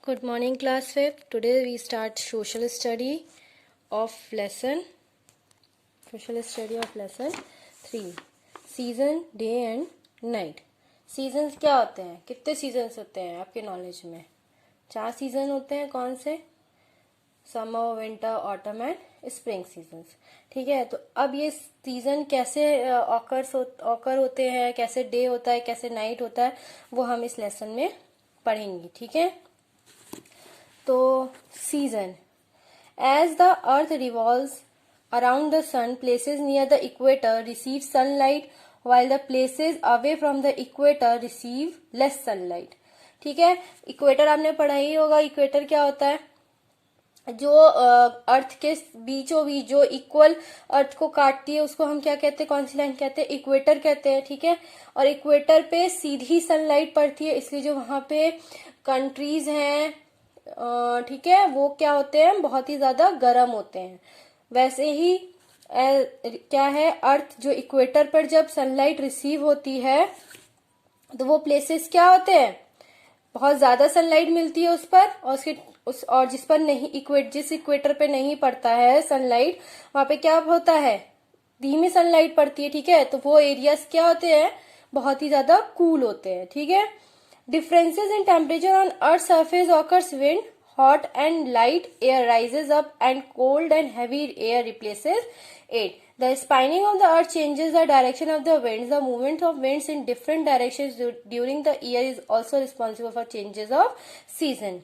Good morning, class 5th. Today we start social study of lesson 3. Season, day and night. Seasons क्या होते हैं? कितने seasons होते हैं आपके नॉलेज में? 4 सीजन होते हैं. कौन से? Summer, winter, autumn and spring seasons. ठीक है, तो अब ये सीजन कैसे ऑकर होते हैं, कैसे डे होता है, कैसे नाइट होता है, वो हम इस लेसन में पढ़ेंगे. ठीक है, तो season. As the earth revolves around the sun, places near the equator receive sunlight while the places away from the equator receive less sunlight. ठीक है, इक्वेटर आपने पढ़ा ही होगा. इक्वेटर क्या होता है? जो अर्थ के बीचों बीच जो इक्वल अर्थ को काटती है उसको हम क्या कहते हैं? कौन सी लाइन कहते हैं? इक्वेटर कहते हैं. ठीक है, और इक्वेटर पे सीधी सनलाइट पड़ती है, इसलिए जो वहां पे कंट्रीज हैं, ठीक है, वो क्या होते हैं? बहुत ही ज्यादा गर्म होते हैं. वैसे ही क्या है, अर्थ जो इक्वेटर पर जब सनलाइट रिसीव होती है तो वो प्लेसेस क्या होते हैं? बहुत ज्यादा सनलाइट मिलती है उस पर, और जिस पर नहीं जिस इक्वेटर पे नहीं पड़ता है सनलाइट, वहां पे क्या होता है? धीमी सनलाइट पड़ती है. ठीक है, तो वो एरियाज क्या होते हैं? बहुत ही ज्यादा कूल होते हैं. ठीक है, differences in temperature on Earth's surface occurs when hot and light air rises up and cold and heavy air replaces it. The spinning of the Earth changes the direction of the winds. The movement of winds in different directions during the year is also responsible for changes of season.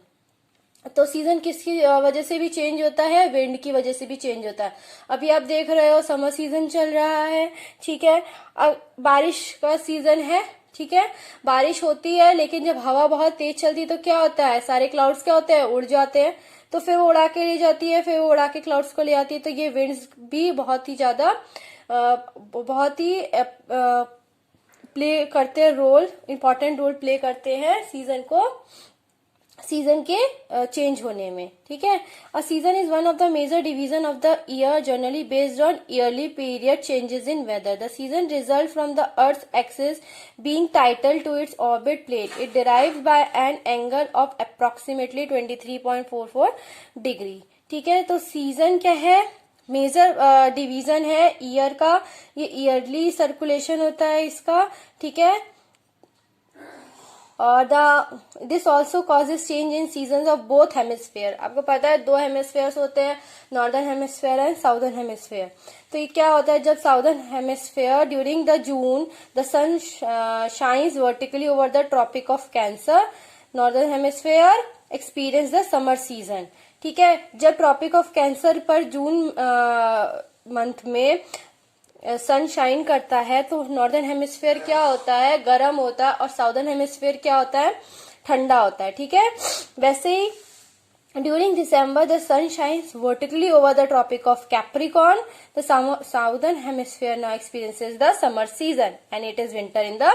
तो season किसकी वजह से भी change होता है? Wind की वजह से भी चेंज होता है. अभी आप देख रहे हो समर सीजन चल रहा है. ठीक है, अब बारिश का सीजन है. ठीक है, बारिश होती है, लेकिन जब हवा बहुत तेज चलती है तो क्या होता है? सारे क्लाउड्स क्या होते हैं? उड़ जाते हैं. तो फिर वो उड़ा के ले जाती है, फिर वो उड़ा के क्लाउड्स को ले आती है. तो ये विंड्स भी बहुत ही ज्यादा प्ले करते हैं रोल, इम्पोर्टेंट रोल प्ले करते हैं सीजन के चेंज होने में. ठीक है, a season is one of the major division of the year, generally based on yearly period changes in weather. The season result from the earth axis being tilted to its orbit plane. It derives by an angle of approximately 23.44 degree. ठीक है, तो season क्या है? Major division है year का. ये yearly circulation होता है इसका. ठीक है, और this also causes change in season of both hemisphere. आपको पता है 2 हेमिस्फेयर होते हैं, northern hemisphere and southern hemisphere. तो ये क्या होता है? जब southern hemisphere during the June the sun shines vertically over the tropic of Cancer. Northern hemisphere experience the summer season. ठीक है, जब ट्रॉपिक ऑफ कैंसर पर जून मंथ में सन शाइन करता है तो नॉर्दर्न हेमिस्फेयर क्या होता है? गर्म होता है, और साउदर्न हेमिस्फेयर क्या होता है? ठंडा होता है. ठीक है, वैसे ही during December the sun shines vertically over the tropic of Capricorn. The southern hemisphere now experiences the summer season and it is winter in the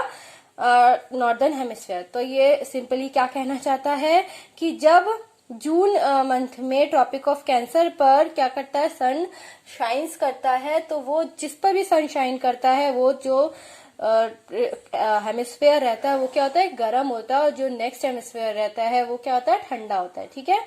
northern hemisphere. तो ये सिंपली क्या कहना चाहता है कि जब जून मंथ में ट्रॉपिक ऑफ कैंसर पर क्या करता है? सन शाइन्स करता है. तो वो जिस पर भी सन शाइन करता है वो जो हेमिस्फेयर रहता है वो क्या होता है? गर्म होता है, और जो नेक्स्ट हेमिस्फेयर रहता है वो क्या होता है? ठंडा होता है. ठीक है,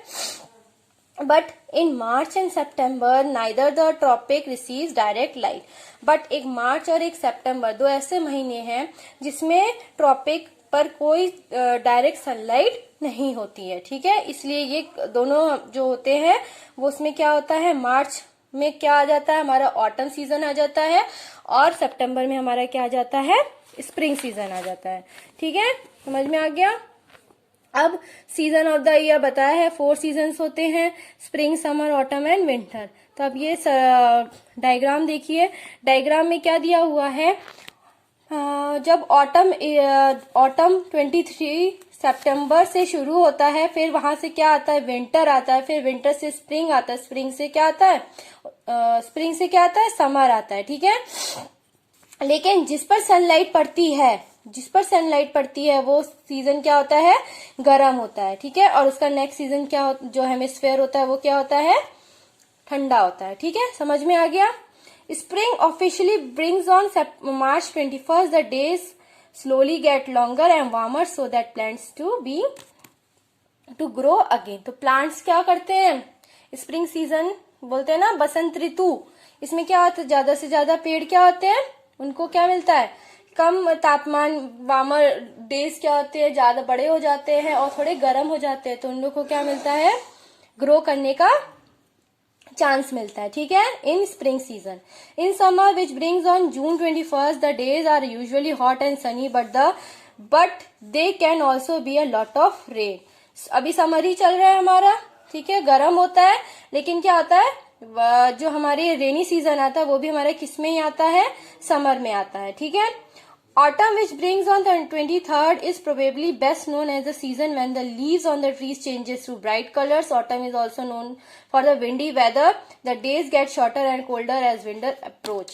but in March and September neither the tropic receives direct light. But एक मार्च और एक सितंबर 2 ऐसे महीने हैं जिसमें ट्रॉपिक पर कोई डायरेक्ट सनलाइट नहीं होती है. ठीक है, इसलिए ये दोनों जो होते हैं वो उसमें क्या होता है? मार्च में क्या आ जाता है? हमारा ऑटम सीजन आ जाता है, और सितंबर में हमारा क्या आ जाता है? स्प्रिंग सीजन आ जाता है. ठीक है, समझ में आ गया? अब सीजन ऑफ द ईयर बताया है 4 सीजन्स होते हैं, spring, summer, autumn and winter. तो अब ये डायग्राम देखिए. डायग्राम में क्या दिया हुआ है? जब ऑटम 23 सितंबर से शुरू होता है, फिर वहां से क्या आता है? विंटर आता है, फिर विंटर से स्प्रिंग आता है, स्प्रिंग से क्या आता है? समर आता है. ठीक है, लेकिन जिस पर सनलाइट पड़ती है वो सीजन क्या होता है? गर्म होता है. ठीक है, और उसका नेक्स्ट सीजन क्या जो हेमिस्फेयर होता है वो क्या होता है? ठंडा होता है. ठीक है, समझ में आ गया? Spring officially brings on March 21st. The days slowly get longer and warmer so that plants to grow again. तो प्लांट्स क्या करते हैं, स्प्रिंग सीजन बोलते हैं ना, बसंत ऋतु, इसमें क्या होता है, ज्यादा से ज्यादा पेड़ क्या होते हैं, उनको क्या मिलता है, कम तापमान, वार्मर डेज क्या होते हैं, ज्यादा बड़े हो जाते हैं और थोड़े गर्म हो जाते हैं, तो उन लोग को क्या मिलता है, ग्रो करने का चांस मिलता है, ठीक है, in spring season. In summer which brings on June 21 the days are usually hot and sunny but they can also be a lot of rain. अभी समर ही चल रहा है हमारा, ठीक है, गर्म होता है, लेकिन क्या होता है, जो हमारे रेनी सीजन आता है वो भी हमारे किस में ही आता है, समर में आता है, ठीक है। Autumn, which brings on the 23rd, is probably best known as the season when the leaves on the trees changes to bright colors. Autumn is also known for the windy weather. The days get shorter and colder as winter approach.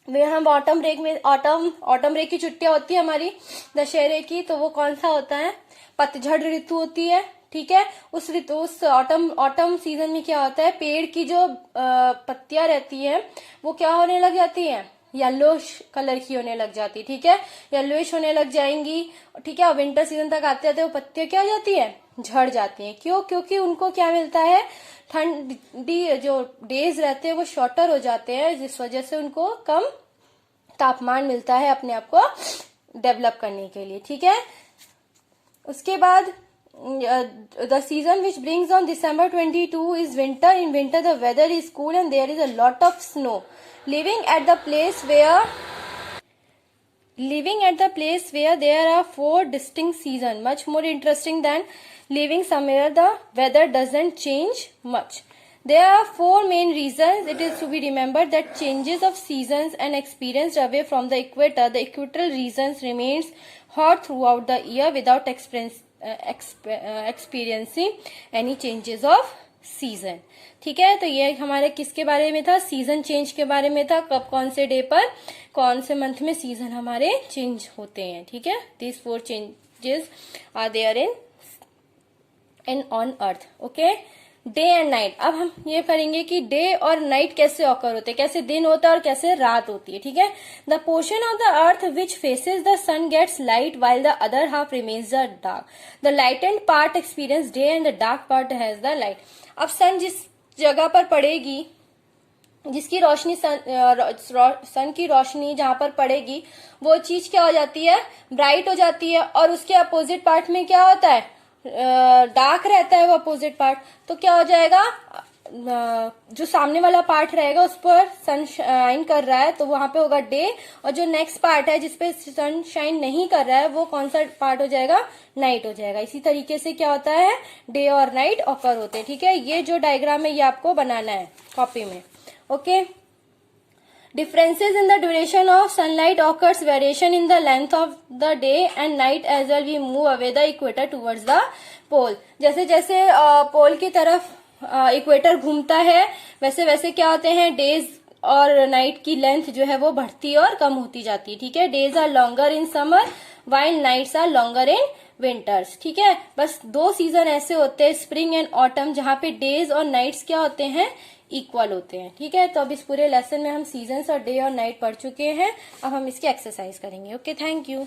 हम autumn break में, autumn break की छुट्टियां होती है हमारी दशहरे की, तो वो कौन सा होता है, पतझड़ ऋतु होती है, ठीक है। उस ऋतु, उस ऑटम सीजन में क्या होता है, पेड़ की जो पत्तियां रहती है वो क्या होने लग जाती है, येलोइश कलर की होने लग जाती, ठीक है, येलोइश होने लग जाएंगी, ठीक है। और विंटर सीजन तक आते आते वो पत्तियां क्या हो जाती है, झड़ जाती हैं। क्यों, क्योंकि उनको क्या मिलता है, ठंडी जो डेज रहते हैं वो शॉर्टर हो जाते हैं, जिस वजह से उनको कम तापमान मिलता है अपने आप को डेवलप करने के लिए, ठीक है। उसके बाद the season which brings on December 22 is winter. In winter the weather is cool and there is a lot of snow. Living at the place where there are 4 distinct seasons, much more interesting than living somewhere the weather doesn't change much. There are 4 main reasons it is to be remembered that changes of seasons and experienced away from the equator. The equatorial regions remains hot throughout the year without experiencing any changes of season, ठीक है। तो ये हमारे किसके बारे में था, season change के बारे में था, कब कौन से डे पर कौन से मंथ में सीजन हमारे चेंज होते हैं, ठीक है। This 4 changes are there in on earth, okay. Day and night, अब हम ये करेंगे कि डे और नाइट कैसे ऑकर होते हैं, कैसे दिन होता है और कैसे रात होती है, ठीक है। The portion of the earth which faces the sun gets light while the other half remains the dark. The lightened part experience day and the dark part has the light. अब सन जिस जगह पर पड़ेगी, जिसकी रोशनी सन की रोशनी जहां पर पड़ेगी वो चीज क्या हो जाती है, ब्राइट हो जाती है, और उसके अपोजिट पार्ट में क्या होता है, डार्क रहता है वो अपोजिट पार्ट। तो क्या हो जाएगा, जो सामने वाला पार्ट रहेगा उस पर सन शाइन कर रहा है तो वहां पे होगा डे, और जो नेक्स्ट पार्ट है जिसपे सन शाइन नहीं कर रहा है वो कौन सा पार्ट हो जाएगा, नाइट हो जाएगा। इसी तरीके से क्या होता है, डे और नाइट ऑकर होते हैं, ठीक है। ये जो डायग्राम है ये आपको बनाना है कॉपी में, okay. Differences in the duration of sunlight occurs variation in the length of the day and night as well we move away the equator towards the pole. जैसे जैसे पोल की तरफ इक्वेटर घूमता है वैसे वैसे क्या होते हैं, डेज और नाइट की लेंथ जो है वो बढ़ती और कम होती जाती है, ठीक है। Days are longer in summer while nights are longer in winters, ठीक है। बस 2 सीजन ऐसे होते हैं, स्प्रिंग एंड ऑटम, जहां पे डेज और नाइट्स क्या होते हैं, इक्वल होते हैं, ठीक है। तो अब इस पूरे लेसन में हम सीजन्स और डे और नाइट पढ़ चुके हैं, अब हम इसकी एक्सरसाइज करेंगे, ओके। Thank you.